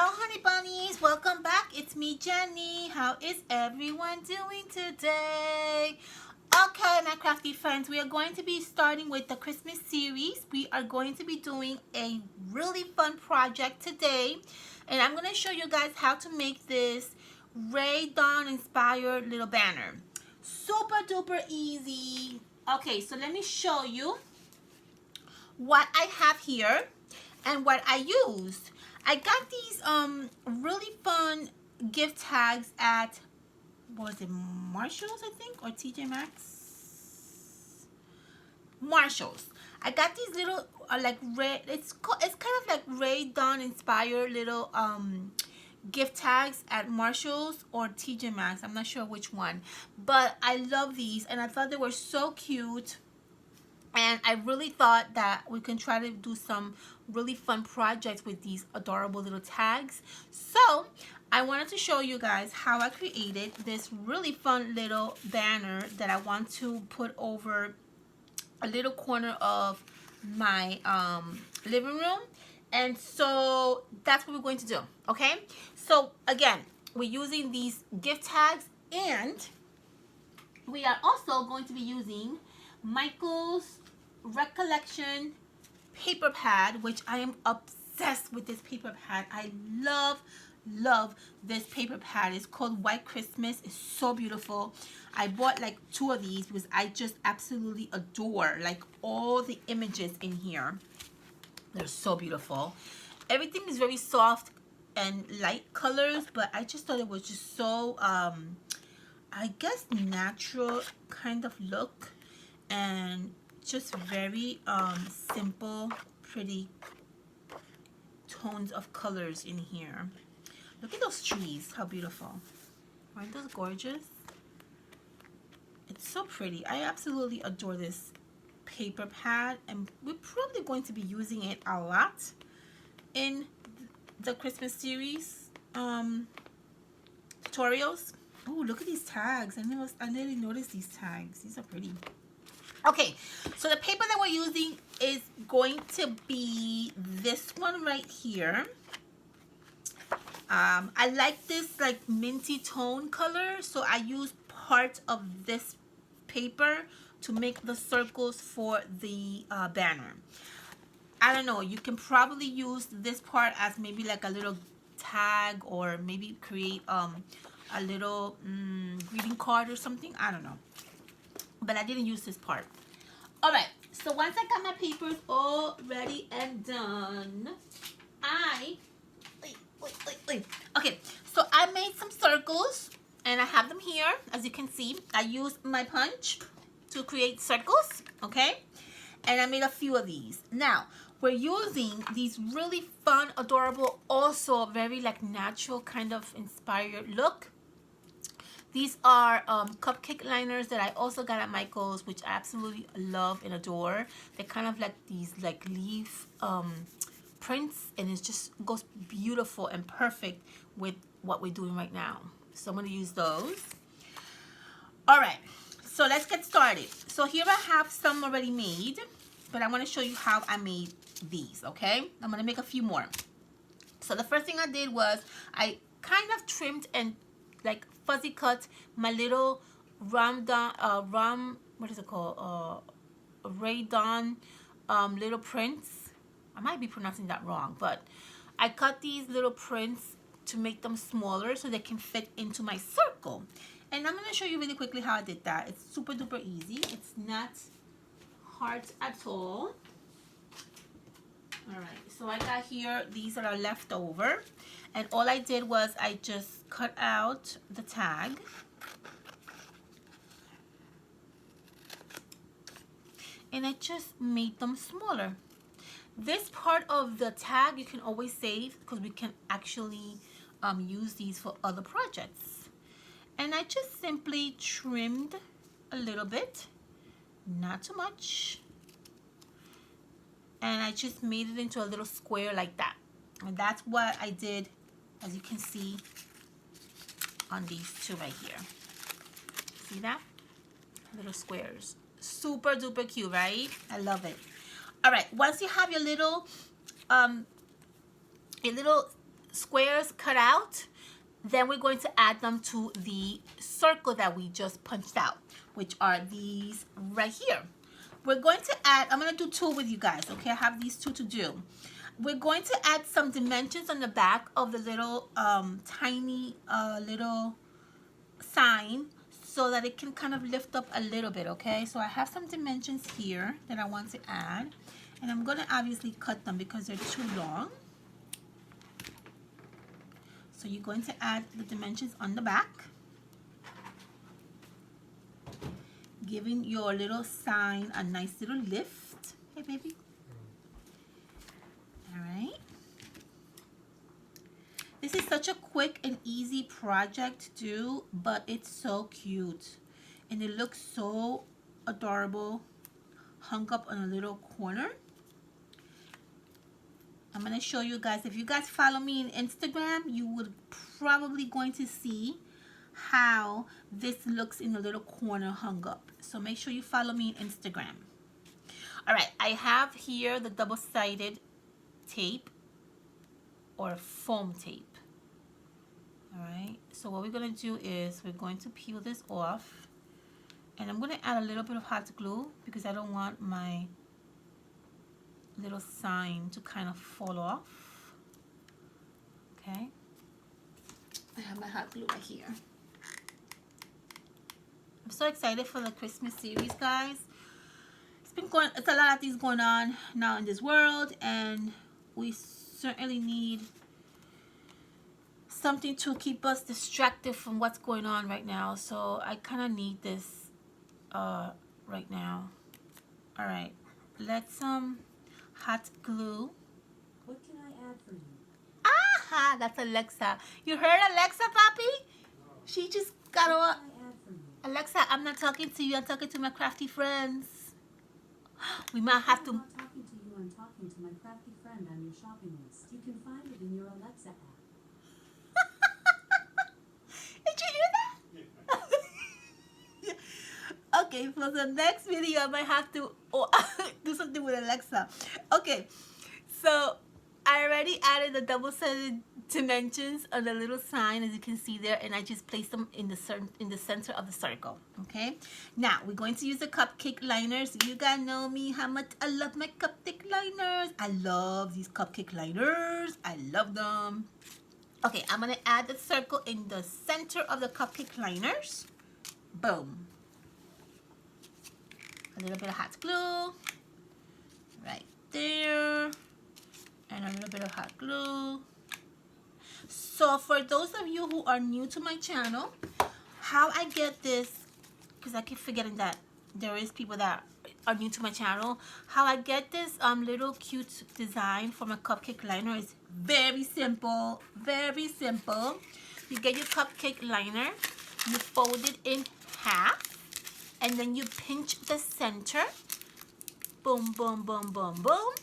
Hello honey bunnies, welcome back. It's me, Jenny. How is everyone doing today? Okay, my crafty friends, we are going to be starting with the Christmas series. We are going to be doing a really fun project today, and I'm going to show you guys how to make this Rae Dunn inspired little banner. Super duper easy. Okay, so let me show you what I have here and what I used. I got these really fun gift tags at, what was it, Marshalls, I think, or TJ Maxx? Marshalls. I got these little like red, it's kind of like Rae Dunn inspired little gift tags at Marshalls or TJ Maxx. I'm not sure which one, but I love these and I thought they were so cute. And I really thought that we can try to do some really fun projects with these adorable little tags. So I wanted to show you guys how I created this really fun little banner that I want to put over a little corner of my living room. And so that's what we're going to do. Okay, so again, we're using these gift tags, and we are also going to be using Michael's Recollection paper pad, which I am obsessed with this paper pad. I love this paper pad. It's called White Christmas. It's so beautiful. I bought like 2 of these because I just absolutely adore like all the images in here. They're so beautiful. Everything is very soft and light colors, but I just thought it was just so I guess natural kind of look, and just very simple, pretty tones of colors in here. Look at those trees, how beautiful. Aren't those gorgeous? It's so pretty. I absolutely adore this paper pad, and we're probably going to be using it a lot in the Christmas series tutorials. Oh, look at these tags. I didn't notice these tags. These are pretty. Okay, so the paper that we're using is going to be this one right here. I like this like minty tone color, so I use part of this paper to make the circles for the banner. I don't know, you can probably use this part as maybe like a little tag, or maybe create a little greeting card or something. I don't know, but I didn't use this part. All right, so once I got my papers all ready and done, okay, so I made some circles and I have them here. As you can see, I used my punch to create circles, okay? And I made a few of these. Now, we're using these really fun, adorable, also very like natural kind of inspired look. These are cupcake liners that I also got at Michael's, which I absolutely love and adore. They're kind of like these like leaf prints, and it just goes beautiful and perfect with what we're doing right now. So I'm going to use those. All right, so let's get started. So here I have some already made, but I want to show you how I made these, okay? I'm going to make a few more. So the first thing I did was I kind of trimmed and like fuzzy cut my little Rae Dunn little prints. I might be pronouncing that wrong, but I cut these little prints to make them smaller so they can fit into my circle. And I'm going to show you really quickly how I did that. It's super duper easy. It's not hard at all. All right, so I got here these that are left over, and all I did was I just cut out the tag, and I just made them smaller. This part of the tag you can always save because we can actually use these for other projects. And I just simply trimmed a little bit, not too much. And I just made it into a little square like that. And that's what I did, as you can see on these 2 right here. See that? Little squares. Super duper cute, right? I love it. All right, once you have your little squares cut out, then we're going to add them to the circle that we just punched out, which are these right here. We're going to add, I'm going to do 2 with you guys, okay? I have these 2 to do. We're going to add some dimensions on the back of the little tiny little sign so that it can kind of lift up a little bit, okay? So I have some dimensions here that I want to add, and I'm going to obviously cut them because they're too long. So you're going to add the dimensions on the back, giving your little sign a nice little lift. Hey, baby. All right. This is such a quick and easy project to do, but it's so cute. And it looks so adorable, hung up on a little corner. I'm going to show you guys. If you guys follow me on Instagram, you would probably going to see how this looks in a little corner hung up. So make sure you follow me on Instagram. All right, I have here the double-sided tape or foam tape. All right, so what we're going to do is we're going to peel this off, and I'm going to add a little bit of hot glue because I don't want my little sign to kind of fall off. Okay, I have my hot glue right here. I'm so excited for the Christmas series, guys. It's a lot of things going on now in this world, and we certainly need something to keep us distracted from what's going on right now. So I kind of need this right now. All right, let's hot glue. What can I add for you? Aha, that's Alexa. You heard Alexa, Papi? She just got What on. can I add for you? Alexa, I'm not talking to you. I'm talking to my crafty friends. We might have to. I'm not talking to you. I'm talking to my crafty friend on your shopping list. You can find it in your Alexa app. Did you hear that? Okay, for the next video, I might have to do something with Alexa. Okay, so I already added the double-sided dimensions on the little sign, as you can see there, and I just placed them in the center of the circle. Okay, now we're going to use the cupcake liners. You guys know me, how much I love my cupcake liners. I love these cupcake liners. I love them. Okay, I'm gonna add the circle in the center of the cupcake liners. Boom. A little bit of hot glue right there, and a little bit of hot glue. So for those of you who are new to my channel, how I get this, because I keep forgetting that there is people that are new to my channel, how I get this little cute design for my cupcake liner is very simple, very simple. You get your cupcake liner, you fold it in half, and then you pinch the center. Boom, boom, boom, boom, boom.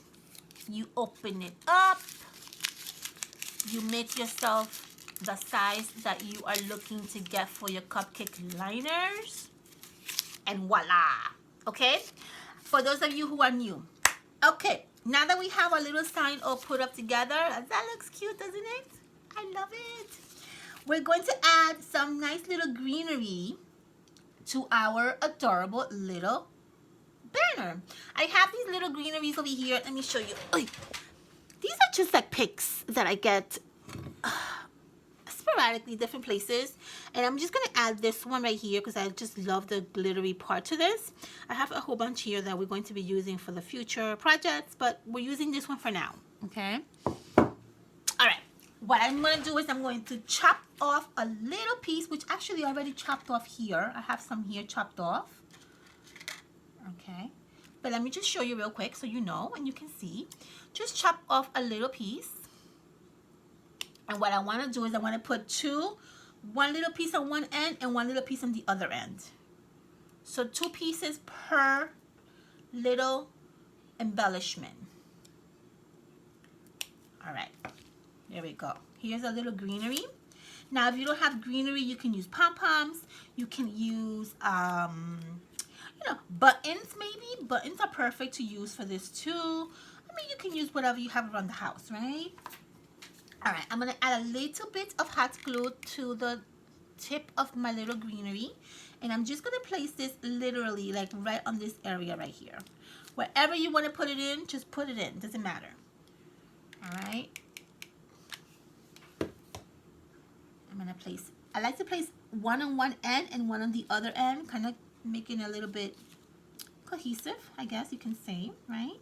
You open it up. You make yourself the size that you are looking to get for your cupcake liners. And voila. Okay? For those of you who are new. Okay. Now that we have our little sign all put up together, that looks cute, doesn't it? I love it. We're going to add some nice little greenery to our adorable little banner. I have these little greeneries over here. Let me show you. These are just like picks that I get sporadically different places, and I'm just gonna add this one right here because I just love the glittery part to this. I have a whole bunch here that we're going to be using for the future projects, but we're using this one for now. Okay. All right. What I'm going to do is I'm going to chop off a little piece, which actually I already chopped off here. I have some here chopped off. Okay. But let me just show you real quick so you know and you can see. Just chop off a little piece. And what I want to do is I want to put one little piece on one end and one little piece on the other end. So 2 pieces per little embellishment. All right. There we go. Here's a little greenery. Now, if you don't have greenery, you can use pom-poms. You can use, you know, buttons maybe. Buttons are perfect to use for this too. I mean, you can use whatever you have around the house, right? All right, I'm gonna add a little bit of hot glue to the tip of my little greenery, and I'm just gonna place this literally like right on this area right here. Wherever you want to put it in, just put it in, doesn't matter. All right, I'm gonna place, I like to place one on one end and one on the other end, kind of making it a little bit cohesive, I guess you can say, right?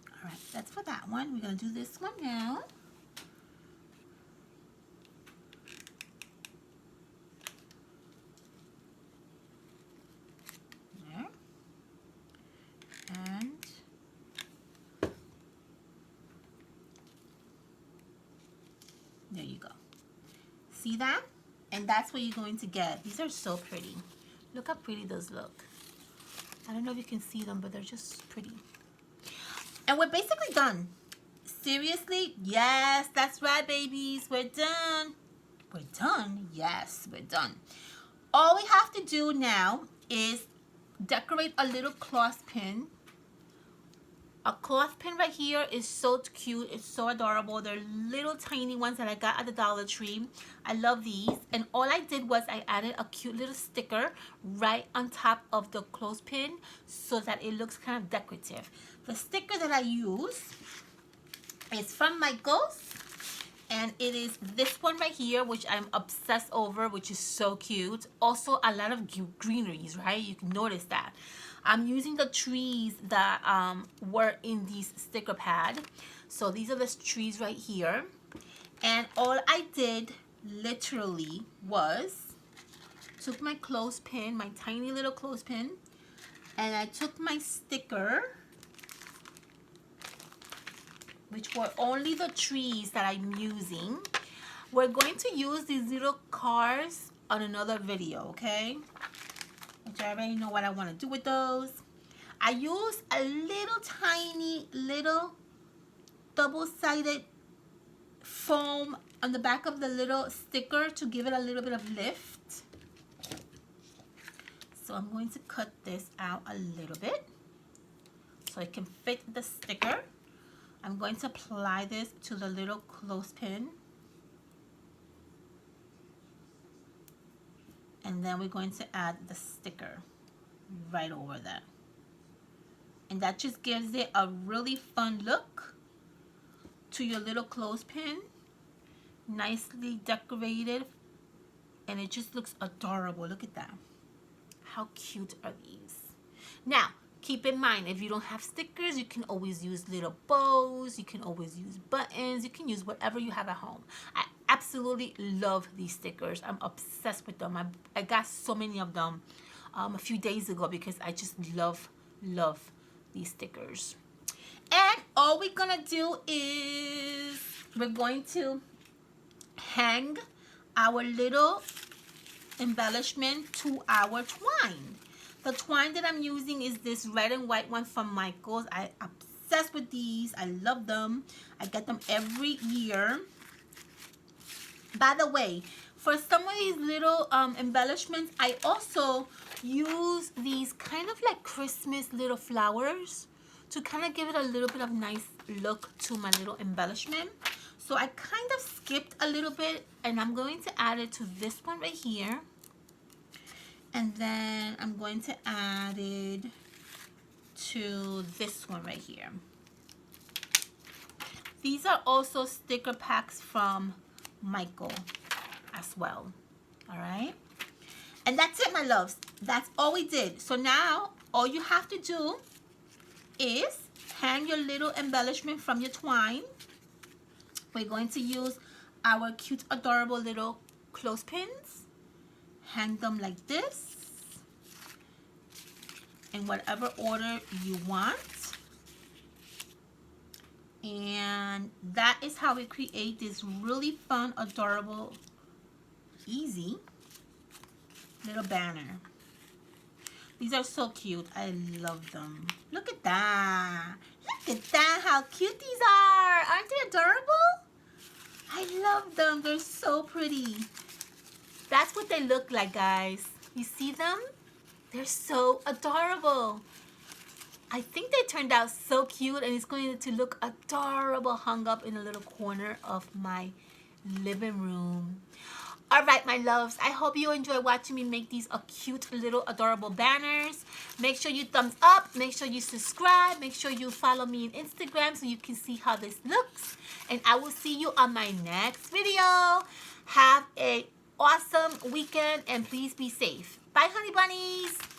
All right, that's for that one. We're gonna do this one now. There. And there you go. See that? And that's what you're going to get. These are so pretty. Look how pretty those look. I don't know if you can see them, but they're just pretty. And we're basically done. Seriously? Yes, that's right, babies. We're done. We're done? Yes, we're done. All we have to do now is decorate a little clothespin. A clothespin right here is so cute. It's so adorable. They're little tiny ones that I got at the Dollar Tree. I love these. And all I did was I added a cute little sticker right on top of the clothespin so that it looks kind of decorative. The sticker that I use is from Michaels. And it is this one right here, which I'm obsessed over, which is so cute. Also, a lot of greeneries, right? You can notice that. I'm using the trees that were in these sticker pad. So these are the trees right here. And all I did literally was took my clothespin, my tiny little clothespin, and I took my sticker, which were only the trees that I'm using. We're going to use these little cars on another video, okay? Which I already know what I want to do with those. I use a little tiny little double-sided foam on the back of the little sticker to give it a little bit of lift. So I'm going to cut this out a little bit so it can fit the sticker. I'm going to apply this to the little clothespin. And then we're going to add the sticker right over that. And that just gives it a really fun look to your little clothespin. Nicely decorated. And it just looks adorable. Look at that. How cute are these? Now, keep in mind, if you don't have stickers, you can always use little bows. You can always use buttons. You can use whatever you have at home. I absolutely love these stickers. I'm obsessed with them. I got so many of them a few days ago because I just love these stickers. And all we're gonna do is we're going to hang our little embellishment to our twine. The twine that I'm using is this red and white one from Michaels. I'm obsessed with these. I love them. I get them every year. By the way, for some of these little embellishments, I also use these kind of like Christmas little flowers to kind of give it a little bit of nice look to my little embellishment. So I kind of skipped a little bit and I'm going to add it to this one right here. And then I'm going to add it to this one right here. These are also sticker packs from Michael as well. All right. And that's it, my loves. That's all we did. So now all you have to do is hang your little embellishment from your twine. We're going to use our cute, adorable little clothespins. Hang them like this in whatever order you want. And that is how we create this really fun, adorable, easy little banner. These are so cute. I love them. Look at that. Look at that, how cute these are. Aren't they adorable? I love them. They're so pretty. That's what they look like, guys. You see them? They're so adorable. I think they turned out so cute, and it's going to look adorable hung up in a little corner of my living room. All right, my loves, I hope you enjoy watching me make these cute little adorable banners. Make sure you thumbs up, make sure you subscribe, make sure you follow me on Instagram so you can see how this looks. And I will see you on my next video. Have an awesome weekend and please be safe. Bye, honey bunnies.